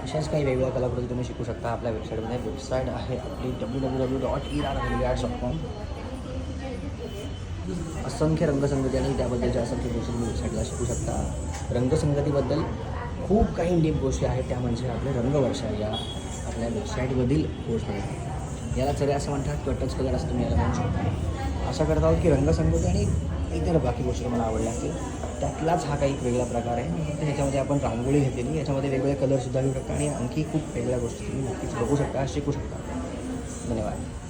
अशाच काही वेगवेगळ्या कलाकृती तुम्ही शिकू शकता आपल्या वेबसाईटमध्ये. वेबसाईट आहे आपली www.erarararts.com. असंख्य रंगसंगती आणि त्याबद्दलच्या असंख्य गोष्टी तुम्ही वेबसाईटला शिकू शकता. रंगसंगतीबद्दल खूप काही डीप गोष्टी आहेत, त्या म्हणजे आपले रंगवर्षा या आपल्या वेबसाईटमधील गोष्ट आहे. याला सगळे असं म्हणतात किंवा टच कलर असं तुम्ही याला म्हणू शकता. आशा करत आहोत की रंगसंगती आणि इतर बाकी गोष्टी तुम्हाला आवडल्या असतील. त्यातलाच हा काही वेगळा प्रकार आहे. तर ह्याच्यामध्ये आपण रांगोळी घेतलेली, याच्यामध्ये वेगवेगळे कलरसुद्धा घेऊ शकता आणि आणखी खूप वेगळ्या गोष्टी तुम्ही नक्कीच बघू शकता, शिकू शकता. धन्यवाद.